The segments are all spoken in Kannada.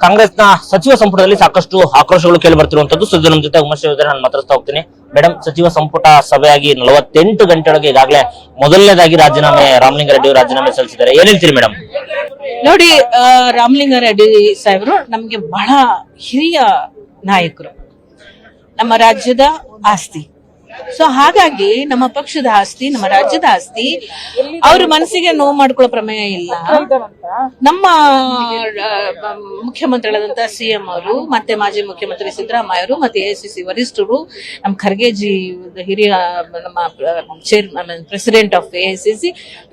ಕಾಂಗ್ರೆಸ್ನ ಸಚಿವ ಸಂಪುಟದಲ್ಲಿ ಸಾಕಷ್ಟು ಆಕ್ರೋಶಗಳು ಕೇಳಿ ಬರ್ತಿರುವಂತದ್ದು. ಸುದ್ದಿ ನಮ್ಮ ಜೊತೆ ಉಮೇಶ್ ಇದ್ದಾರೆ, ನಾನು ಮಾತಾಡ್ತಾ ಹೋಗ್ತೀನಿ. ಮೇಡಮ್, ಸಚಿವ ಸಂಪುಟ ಸಭೆಯಾಗಿ 48 ಗಂಟೆಯೊಳಗೆ ಈಗಾಗಲೇ ಮೊದಲನೇದಾಗಿ ರಾಮಲಿಂಗಾರೆಡ್ಡಿ ಅವರು ರಾಜೀನಾಮೆ ಸಲ್ಲಿಸಿದ್ದಾರೆ. ಏನ್ ಹೇಳ್ತೀರಿ ಮೇಡಮ್? ನೋಡಿ, ರಾಮಲಿಂಗಾರೆಡ್ಡಿ ಸಾಹೇಬರು ನಮ್ಗೆ ಬಹಳ ಹಿರಿಯ ನಾಯಕರು, ನಮ್ಮ ರಾಜ್ಯದ ಆಸ್ತಿ. ಸೊ ಹಾಗಾಗಿ ನಮ್ಮ ಪಕ್ಷದ ಆಸ್ತಿ, ನಮ್ಮ ರಾಜ್ಯದ ಆಸ್ತಿ, ಅವ್ರ ಮನಸ್ಸಿಗೆ ನೋವು ಮಾಡ್ಕೊಳ್ಳೋ ಪ್ರಮೇಯ ಇಲ್ಲ. ನಮ್ಮ ಮುಖ್ಯಮಂತ್ರಿಗಳಾದಂತಹ ಸಿಎಂ ಅವರು, ಮತ್ತೆ ಮಾಜಿ ಮುಖ್ಯಮಂತ್ರಿ ಸಿದ್ದರಾಮಯ್ಯ ಅವರು, ಮತ್ತೆ ಎಐಸಿಸಿ ವರಿಷ್ಠರು, ನಮ್ಮ ಖರ್ಗೆಜಿ ಹಿರಿಯ ನಮ್ಮ ಚೇರ್ಮನ್ ಪ್ರೆಸಿಡೆಂಟ್ ಆಫ್ ಎಐಸಿಸಿ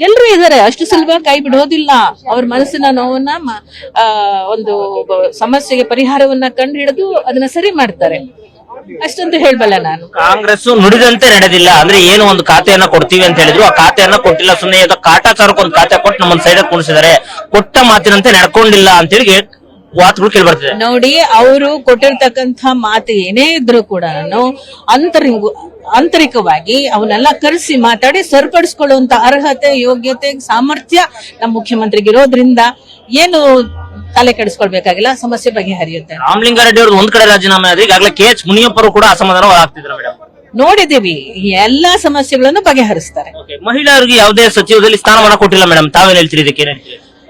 ಎಲ್ಲರೂ ಇದ್ದಾರೆ. ಅಷ್ಟು ಸುಲಭ ಕೈ ಬಿಡೋದಿಲ್ಲ. ಅವ್ರ ಮನಸ್ಸಿನ ನೋವನ್ನ ಒಂದು ಸಮಸ್ಯೆಗೆ ಪರಿಹಾರವನ್ನ ಕಂಡು ಹಿಡಿದು ಅದನ್ನ ಸರಿ ಮಾಡ್ತಾರೆ. ಅಷ್ಟಂತ ಹೇಳ್ಬಲ್ಲ ನಾನು. ಕಾಂಗ್ರೆಸ್ ನುಡಿದಂತೆ ನಡೆದಿಲ್ಲ ಅಂದ್ರೆ ಏನು, ಒಂದು ಖಾತೆಯನ್ನ ಕೊಡ್ತೀವಿ ಅಂತ ಹೇಳಿದ್ರು, ಆ ಖಾತೆಯನ್ನ ಕೊಟ್ಟಿಲ್ಲ. ಸುಮ್ಮನೆ ಕಾಟಾಚಾರಕ್ಕೆ ಒಂದು ಖಾತೆ ಕೊಟ್ಟು ನಮ್ಮನ್ನ ಸೈಡ್ ಕುಣಿಸಿದ್ದಾರೆ. ಕೊಟ್ಟ ಮಾತಿನಂತೆ ನಡ್ಕೊಂಡಿಲ್ಲ ಅಂತೇಳಿ ವಾರ್ತೆಗಳು ಕೇಳಿ ಬರ್ತಿದೆ. ನೋಡಿ, ಅವರು ಕೊಟ್ಟಿರ್ತಕ್ಕಂಥ ಮಾತು ಏನೇ ಇದ್ರು ಕೂಡ ಆಂತರಿಕವಾಗಿ ಅವನ್ನೆಲ್ಲ ಕರೆಸಿ ಮಾತಾಡಿ ಸರಿಪಡಿಸ್ಕೊಳ್ಳುವಂತ ಅರ್ಹತೆ, ಯೋಗ್ಯತೆ, ಸಾಮರ್ಥ್ಯ ನಮ್ಮ ಮುಖ್ಯಮಂತ್ರಿಗೆ ಇರೋದ್ರಿಂದ ಏನು ತಲೆ ಕೆಡಿಸ್ಕೊಳ್ಬೇಕಾಗಿಲ್ಲ, ಸಮಸ್ಯೆ ಬಗೆಹರಿಯುತ್ತೆ. ರಾಮಲಿಂಗಾರೆಡ್ಡಿ ಅವರು ಒಂದ್ ಕಡೆ ರಾಜೀನಾಮೆ ಆದ್ರೆ ಈಗಾಗಲೇ KH ಮುನಿಯಪ್ಪ ಅವರು ಕೂಡ ಅಸಮಾಧಾನ ಆಗ್ತಿದ್ರು ಮೇಡಮ್. ನೋಡಿದೀವಿ, ಎಲ್ಲಾ ಸಮಸ್ಯೆಗಳನ್ನು ಬಗೆಹರಿಸ್ತಾರೆ. ಮಹಿಳೆಯರಿಗೆ ಯಾವುದೇ ಸಚಿವದಲ್ಲಿ ಸ್ಥಾನಮಾನ ಕೊಟ್ಟಿಲ್ಲ ಮೇಡಮ್, ತಾವೇನ್ ಹೇಳ್ತೀರಿ ಇದಕ್ಕೆ?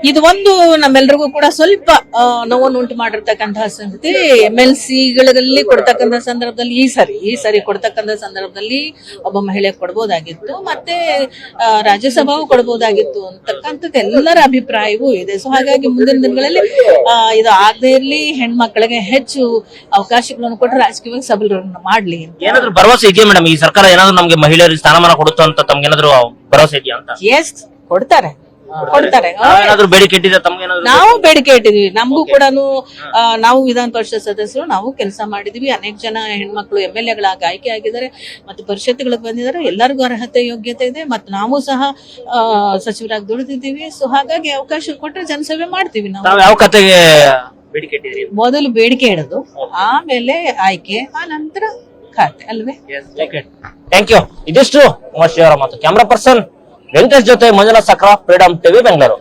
ಇದು ಒಂದು ನಮ್ಮೆಲ್ರಿಗೂ ಕೂಡ ಸ್ವಲ್ಪ ನೋವನ್ನು ಉಂಟು ಮಾಡಿರ್ತಕ್ಕಂತಹ ಸಂಗತಿ. MLC-ಗಳಲ್ಲಿ ಕೊಡ್ತಕ್ಕಂಥ ಸಂದರ್ಭದಲ್ಲಿ ಈ ಸರಿ ಕೊಡ್ತಕ್ಕಂಥ ಸಂದರ್ಭದಲ್ಲಿ ಒಬ್ಬ ಮಹಿಳೆ ಕೊಡ್ಬೋದಾಗಿತ್ತು, ಮತ್ತೆ ರಾಜ್ಯಸಭಾವು ಕೊಡ್ಬೋದಾಗಿತ್ತು ಅಂತಕ್ಕಂಥದ್ದು ಎಲ್ಲರ ಅಭಿಪ್ರಾಯವೂ ಇದೆ. ಸೊ ಹಾಗಾಗಿ ಮುಂದಿನ ದಿನಗಳಲ್ಲಿ ಇದು ಆಗದೆ ಇರ್ಲಿ, ಹೆಣ್ಮಕ್ಳಿಗೆ ಹೆಚ್ಚು ಅವಕಾಶಗಳನ್ನು ಕೊಟ್ಟು ರಾಜಕೀಯವಾಗಿ ಸಬಲರನ್ನ ಮಾಡ್ಲಿ. ಏನಾದ್ರು ಭರವಸೆ ಇದೆಯಾ ಮೇಡಮ್, ಈ ಸರ್ಕಾರ ಏನಾದ್ರು ನಮ್ಗೆ ಮಹಿಳೆಯರಿಗೆ ಸ್ಥಾನಮಾನ ಕೊಡುತ್ತೋ ಅಂತ ತಮ್ಗೇನಾದ್ರು ಭರವಸೆ ಇದೆಯಾ ಅಂತ? ಎಸ್, ಕೊಡ್ತಾರೆ. ಬೇಡಿಕೆ ಇಟ್ಟಿದೆ ತಮ್ಗೆ? ನಾವು ಬೇಡಿಕೆ ಇಟ್ಟಿದ್ವಿ. ನಮಗೂ ಕೂಡ ನಾವು ವಿಧಾನ ಪರಿಷತ್ ಸದಸ್ಯರು, ನಾವು ಕೆಲಸ ಮಾಡಿದ್ವಿ. ಅನೇಕ ಜನ ಹೆಣ್ಮಕ್ಳು MLA-ಗಳಾಗಿ ಆಯ್ಕೆ ಆಗಿದ್ದಾರೆ, ಮತ್ತೆ ಪರಿಷತ್ಗಳಿಗೆ ಬಂದಿದ್ದಾರೆ. ಎಲ್ಲರಿಗೂ ಅರ್ಹತೆ, ಯೋಗ್ಯತೆ ಇದೆ. ಮತ್ತೆ ನಾವು ಸಹ ಸಚಿವರಾಗಿ ದುಡಿದಿದ್ದೀವಿ. ಸೊ ಹಾಗಾಗಿ ಅವಕಾಶ ಕೊಟ್ಟರೆ ಜನಸೇವೆ ಮಾಡ್ತೀವಿ. ನಾವು ಯಾವ ಖಾತೆಗೆ ಬೇಡಿಕೆ ಇಟ್ಟಿದ್ದೀರಿ? ಮೊದಲು ಬೇಡಿಕೆ ಇಡೋದು, ಆಮೇಲೆ ಆಯ್ಕೆ, ಆ ನಂತರ ಖಾತೆ ಅಲ್ವೇ? Thank you. ಇದಿಷ್ಟು ಉಮೇಶ್ ಅವರ ಮಾತು. ಕ್ಯಾಮರಾ ಪರ್ಸನ್ ವೆಂಕಟೇಶ್ ಜೊತೆ ಮಂಜುನಾಥ್ ಸಕ್ರ, ಫ್ರೀಡಂ ಟಿವಿ, ಬೆಂಗಳೂರು.